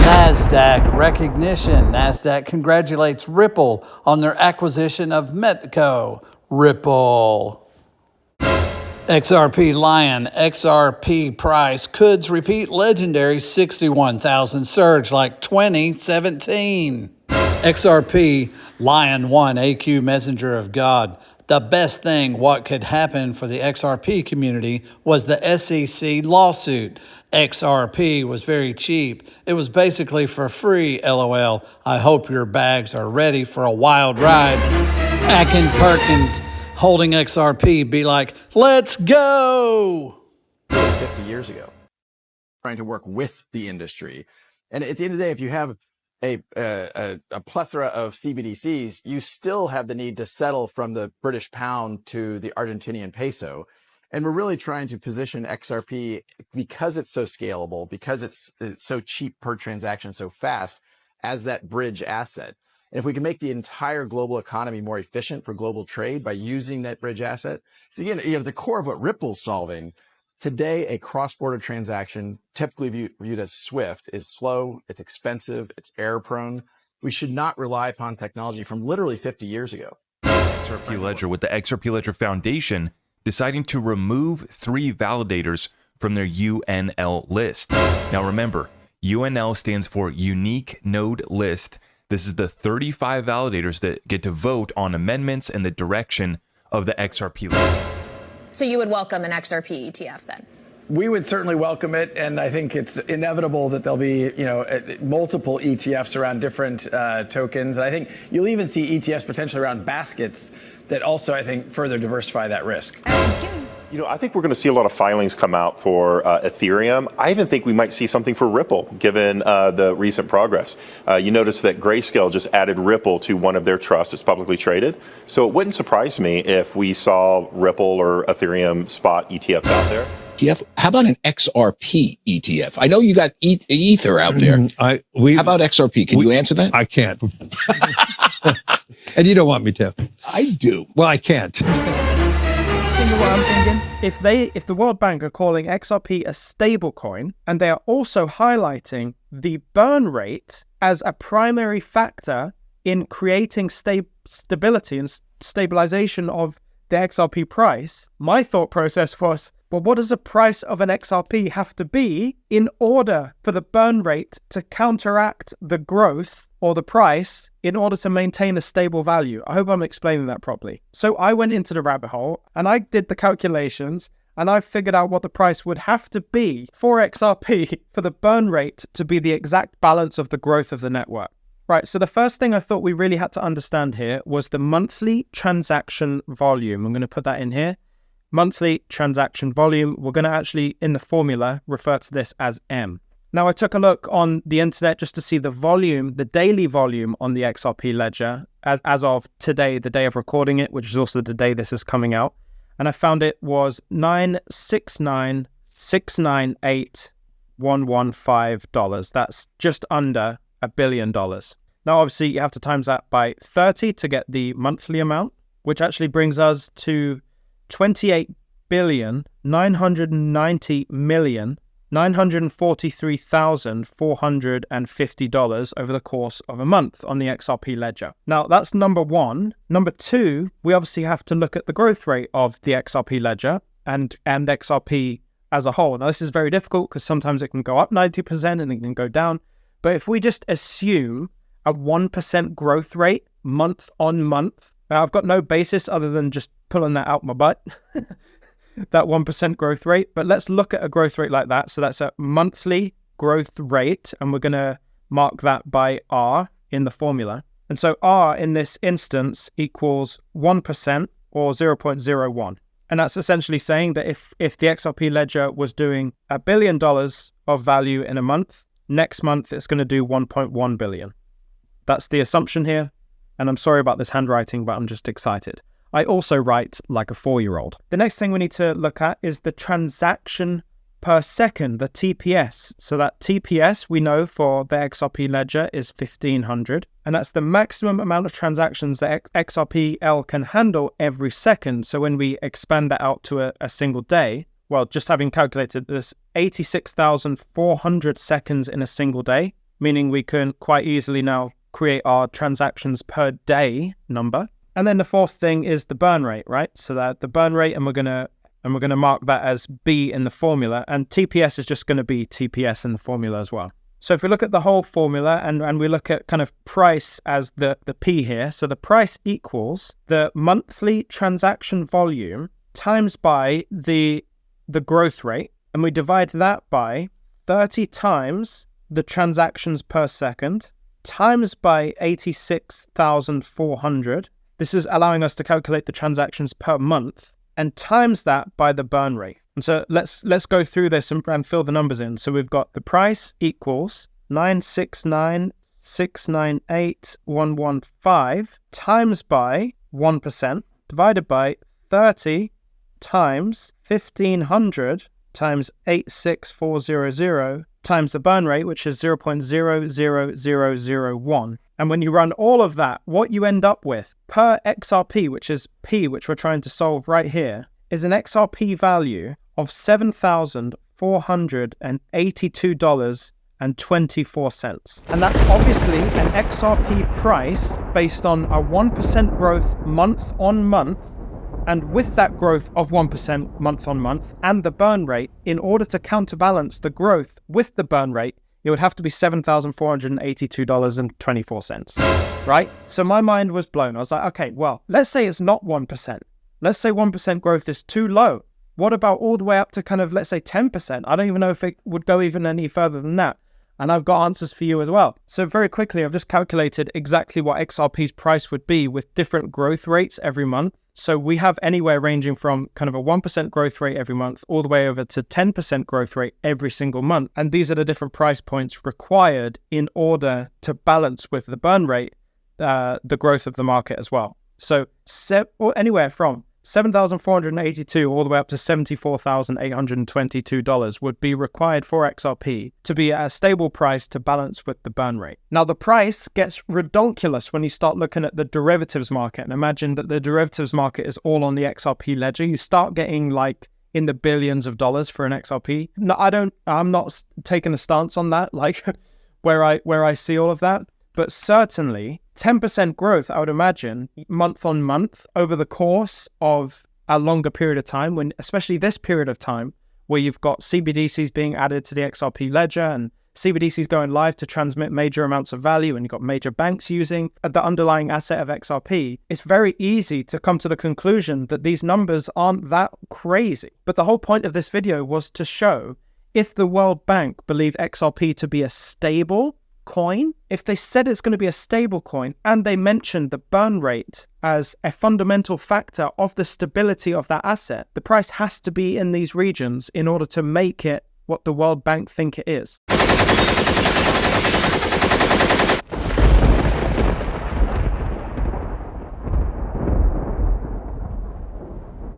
NASDAQ recognition. NASDAQ congratulates Ripple on their acquisition of Metco. Ripple. XRP Lion. XRP price could repeat legendary 61,000 surge like 2017. XRP Lion 1 AQ Messenger of God. The best thing what could happen for the XRP community was the SEC lawsuit. XRP was very cheap. It was basically for free, LOL. I hope your bags are ready for a wild ride. Akin Perkins holding XRP be like, let's go! 50 years ago, trying to work with the industry. And at the end of the day, if you have a plethora of CBDCs, you still have the need to settle from the British pound to the Argentinian peso. And we're really trying to position XRP, because it's so scalable, because it's so cheap per transaction, so fast, as that bridge asset. And if we can make the entire global economy more efficient for global trade by using that bridge asset, so again, the core of what Ripple's solving today, a cross-border transaction, typically viewed as SWIFT, is slow, it's expensive, it's error-prone. We should not rely upon technology from literally 50 years ago. XRP Ledger, with the XRP Ledger Foundation deciding to remove 3 validators from their UNL list. Now remember, UNL stands for Unique Node List. This is the 35 validators that get to vote on amendments and the direction of the XRP ledger. So you would welcome an XRP ETF then? We would certainly welcome it, and I think it's inevitable that there'll be, multiple ETFs around different tokens. And I think you'll even see ETFs potentially around baskets that also, I think, further diversify that risk. I think we're going to see a lot of filings come out for Ethereum. I even think we might see something for Ripple, given the recent progress. You notice that Grayscale just added Ripple to one of their trusts. It's publicly traded. So it wouldn't surprise me if we saw Ripple or Ethereum spot ETFs out there. ETF? How about an XRP ETF? I know you got Ether out there. How about XRP? Can you answer that? I can't. And you don't want me to. I do. Well, I can't. What I'm thinking, if the World Bank are calling XRP a stable coin, and they are also highlighting the burn rate as a primary factor in creating stability and stabilization of the XRP price, my thought process was, well, what does the price of an XRP have to be in order for the burn rate to counteract the growth or the price in order to maintain a stable value? I hope I'm explaining that properly. So I went into the rabbit hole and I did the calculations and I figured out what the price would have to be for XRP for the burn rate to be the exact balance of the growth of the network. Right, so the first thing I thought we really had to understand here was the monthly transaction volume. I'm going to put that in here. Monthly transaction volume. We're going to actually, in the formula, refer to this as M. Now, I took a look on the internet just to see the volume, the daily volume on the XRP ledger as of today, the day of recording it, which is also the day this is coming out. And I found it was $969,698,115. That's just under $1 billion. Now, obviously, you have to times that by 30 to get the monthly amount, which actually brings us to $28,990,943,450 over the course of a month on the XRP ledger. Now, that's number one. Number two, we obviously have to look at the growth rate of the XRP ledger and XRP as a whole. Now, this is very difficult because sometimes it can go up 90% and it can go down. But if we just assume a 1% growth rate month on month, now I've got no basis other than just pulling that out my butt, that 1% growth rate. But let's look at a growth rate like that. So that's a monthly growth rate, and we're going to mark that by R in the formula. And so R in this instance equals 1% or 0.01. And that's essentially saying that if the XRP ledger was doing $1 billion of value in a month, next month it's going to do 1.1 billion. That's the assumption here. And I'm sorry about this handwriting, but I'm just excited. I also write like a 4-year-old. The next thing we need to look at is the transaction per second, the TPS. So that TPS we know for the XRP ledger is 1500. And that's the maximum amount of transactions that XRPL can handle every second. So when we expand that out to a single day, well, just having calculated this, 86,400 seconds in a single day. meaning we can quite easily now create our transactions per day number. And then the fourth thing is the burn rate, right? So that the burn rate, and we're gonna mark that as B in the formula, and TPS is just going to be TPS in the formula as well. So if we look at the whole formula and we look at kind of price as the P here, so the price equals the monthly transaction volume times by the growth rate, and we divide that by 30 times the transactions per second times by 86,400. This is allowing us to calculate the transactions per month, and times that by the burn rate. And so let's go through this and fill the numbers in. So we've got the price equals 969,698,115 times by 1% divided by 30 times 1,500 times 86,400 times the burn rate, which is 0.00001. And when you run all of that, what you end up with per XRP, which is P, which we're trying to solve right here, is an XRP value of $7,482.24. And that's obviously an XRP price based on a 1% growth month on month. And with that growth of 1% month on month and the burn rate, in order to counterbalance the growth with the burn rate, it would have to be $7,482.24, right? So my mind was blown. I was like, okay, well, let's say it's not 1%. Let's say 1% growth is too low. What about all the way up to kind of, let's say 10%? I don't even know if it would go even any further than that. And I've got answers for you as well. So very quickly, I've just calculated exactly what XRP's price would be with different growth rates every month. So we have anywhere ranging from kind of a 1% growth rate every month all the way over to 10% growth rate every single month. And these are the different price points required in order to balance with the burn rate, the growth of the market as well. So anywhere from 7,482 all the way up to $74,822 would be required for XRP to be at a stable price to balance with the burn rate. Now, the price gets redonkulous when you start looking at the derivatives market. And imagine that the derivatives market is all on the XRP ledger. You start getting like in the billions of dollars for an XRP. No, I'm not taking a stance on that, like where I see all of that. But certainly 10% growth, I would imagine, month on month over the course of a longer period of time, when especially this period of time where you've got CBDCs being added to the XRP ledger and CBDCs going live to transmit major amounts of value, and you've got major banks using the underlying asset of XRP, it's very easy to come to the conclusion that these numbers aren't that crazy. But the whole point of this video was to show if the World Bank believe XRP to be a stable coin, if they said it's going to be a stable coin and they mentioned the burn rate as a fundamental factor of the stability of that asset, the price has to be in these regions in order to make it what the World Bank think it is.